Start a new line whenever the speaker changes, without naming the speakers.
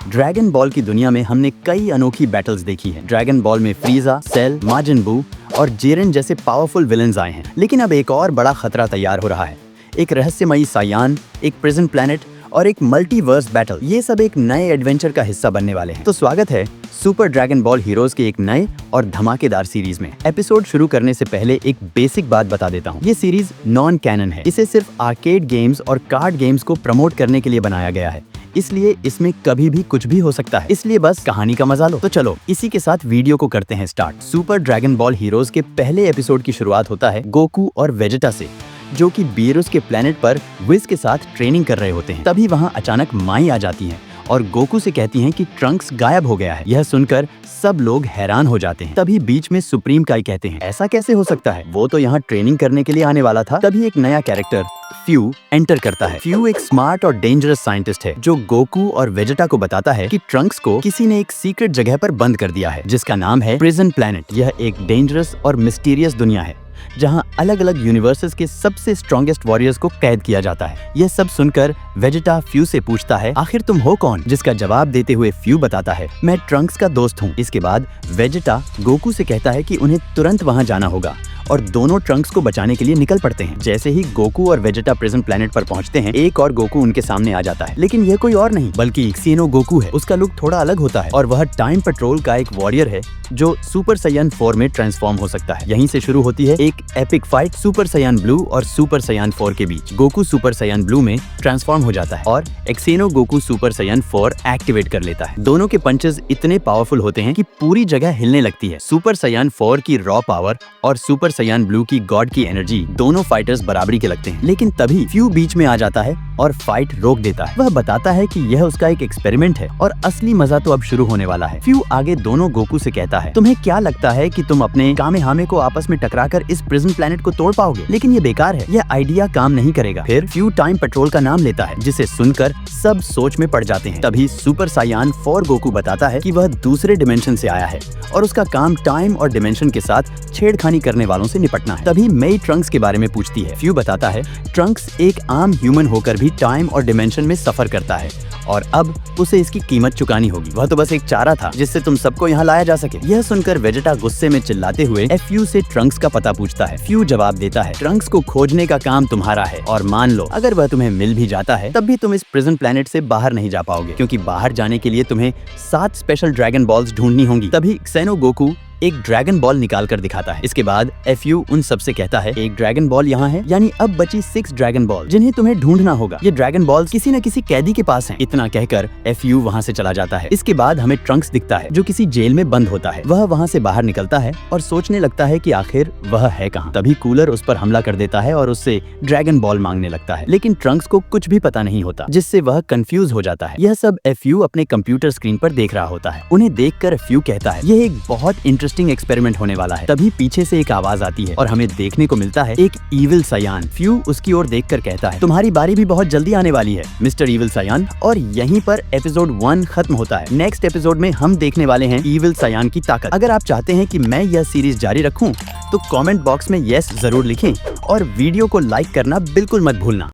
Dragon ball की दुनिया में हमने कई अनोखी बैटल्स देखी हैं। ड्रैगन बॉल में फ्रीजा, सेल, माजिन बू और जेरेन जैसे पावरफुल विलन्स आए हैं। लेकिन अब एक और बड़ा खतरा तैयार हो रहा है। एक रहस्यमयी सायान, एक प्रिजन प्लैनेट और एक मल्टीवर्स बैटल। ये सब एक नए एडवेंचर का हिस्सा बनने वाले हैं। तो स्वागत है सुपर ड्रैगन बॉल हीरोज के एक नए और धमाकेदार सीरीज में। एपिसोड शुरू करने से पहले एक बेसिक बात बता देता हूँ। ये सीरीज नॉन कैनन है। इसे सिर्फ आर्केड गेम्स और कार्ड गेम्स को प्रमोट करने के लिए बनाया गया है, इसलिए इसमें कभी भी कुछ भी हो सकता है। इसलिए बस कहानी का मजा लो। तो चलो इसी के साथ वीडियो को करते हैं start. Super dragon ball heroes के पहले एपिसोड की शुरुआत होता है गोकू और वेजिटा से, जो कि बेरुस के प्लेनेट पर विज के साथ ट्रेनिंग कर रहे होते हैं। तभी वहाँ अचानक माई आ जाती हैं और गोकू से कहती हैं कि ट्रंक्स गायब हो गया है। यह सुनकर सब लोग हैरान हो जाते हैं। तभी बीच में सुप्रीम काई कहते हैं, ऐसा कैसे हो सकता है, वो तो यहाँ ट्रेनिंग करने के लिए आने वाला था। तभी एक नया कैरेक्टर फ्यू एंटर करता है। फ्यू एक स्मार्ट और डेंजरस साइंटिस्ट है जो गोकू और वेजिटा को बताता है कि ट्रंक्स को किसी ने एक सीक्रेट जगह पर बंद कर दिया है, जिसका नाम है प्रिजन प्लैनेट। यह एक डेंजरस और मिस्टीरियस दुनिया है जहां अलग अलग यूनिवर्सेस के सबसे स्ट्रॉन्गेस्ट वॉरियर्स को कैद किया जाता है। यह सब सुनकर वेजिटा फ्यू से पूछता है, आखिर तुम हो कौन? जिसका जवाब देते हुए फ्यू बताता है, मैं ट्रंक्स का दोस्त हूँ। इसके बाद वेजिटा गोकू से कहता है कि उन्हें तुरंत वहां जाना होगा और दोनों ट्रंक्स को बचाने के लिए निकल पड़ते हैं। जैसे ही गोकू और वेजिटा प्रिजन प्लैनेट पर पहुंचते हैं, एक और गोकू उनके सामने आ जाता है। लेकिन यह कोई और नहीं बल्कि एक्सिनो गोकू है। उसका लुक थोड़ा अलग होता है और वह टाइम पेट्रोल का एक वॉरियर है जो सुपर सैयन 4 में ट्रांसफॉर्म हो सकता है। यहीं से शुरू होती है एक epic fight super Saiyan blue और सुपर सैयन 4 के बीच। गोकू सुपर सैयन ब्लू में ट्रांसफॉर्म हो जाता है और एक्सिनो गोकू सुपर सैयन 4 एक्टिवेट कर लेता है। दोनों के पंचेस इतने पावरफुल होते हैं कि पूरी जगह हिलने लगती है। सुपर सैयन 4 की रॉ पावर और सुपर सैयन ब्लू की गॉड की एनर्जी, दोनों फाइटर्स बराबरी के लगते हैं। लेकिन तभी फ्यू बीच में आ जाता है और फाइट रोक देता है। वह बताता है कि यह उसका एक एक्सपेरिमेंट है और असली मजा तो अब शुरू होने वाला है। फ्यू आगे दोनों गोकू से कहता है, तुम्हें क्या लगता है कि तुम अपने कामेहामे को आपस में टकराकर इस प्रिजन प्लैनेट को तोड़ पाओगे? लेकिन ये बेकार है, यह आइडिया काम नहीं करेगा। फिर फ्यू टाइम पेट्रोल का नाम लेता है, जिसे सुनकर सब सोच में पड़ जाते हैं। तभी सुपर सायान 4 गोकू बताता है कि वह दूसरे डिमेंशन से आया है और उसका काम टाइम और डिमेंशन के साथ छेड़खानी करने वालों से निपटना है। तभी मई ट्रंक्स के बारे में पूछती है। फ्यू बताता है, ट्रंक्स एक आम ह्यूमन होकर भी टाइम और डिमेंशन में सफर करता है और अब उसे इसकी कीमत चुकानी होगी। वह तो बस एक चारा था जिससे तुम सबको यहाँ लाया जा सके। यह सुनकर वेजिटा गुस्से में चिल्लाते हुए फ्यू से ट्रंक्स का पता पूछता है। फ्यू जवाब देता है, ट्रंक्स को खोजने का काम तुम्हारा है और मान लो अगर वह तुम्हें मिल भी जाता है तब भी तुम इस प्रिजन प्लैनेट से बाहर नहीं जा पाओगे, क्योंकि बाहर जाने के लिए तुम्हें 7 स्पेशल ड्रैगन बॉल्स ढूंढनी होंगी। तभी एक्सिनो गोकू एक ड्रैगन बॉल निकाल कर दिखाता है। इसके बाद फ्यू उन सब से कहता है, एक ड्रैगन बॉल यहाँ है, यानी अब बची 6 ड्रैगन बॉल जिन्हें तुम्हें ढूंढना होगा। ये ड्रैगन बॉल्स किसी न किसी कैदी के पास हैं। इतना कहकर फ्यू वहाँ से चला जाता है। इसके बाद हमें ट्रंक्स दिखता है जो किसी जेल में बंद होता है। वह वहाँ से बाहर निकलता है और सोचने लगता है कि आखिर वह है कहाँ। तभी कूलर उस पर हमला कर देता है और उससे ड्रैगन बॉल मांगने लगता है। लेकिन ट्रंक्स को कुछ भी पता नहीं होता, जिससे वह कंफ्यूज हो जाता है। यह सब फ्यू अपने कंप्यूटर स्क्रीन पर देख रहा होता है। उन्हें देखकर फ्यू कहता है, यह एक बहुत इंटरेस्टिंग एक्सपेरिमेंट होने वाला है। तभी पीछे से एक आवाज आती है और हमें देखने को मिलता है एक इविल सायान। फ्यू उसकी ओर देखकर कहता है, तुम्हारी बारी भी बहुत जल्दी आने वाली है मिस्टर इविल सायान। और यहीं पर एपिसोड 1 खत्म होता है। नेक्स्ट एपिसोड में हम देखने वाले हैं इविल सायान की ताकत। अगर आप चाहते हैं कि मैं यह सीरीज जारी रखूं तो कमेंट बॉक्स में यस जरूर लिखें और वीडियो को लाइक करना बिल्कुल मत भूलना।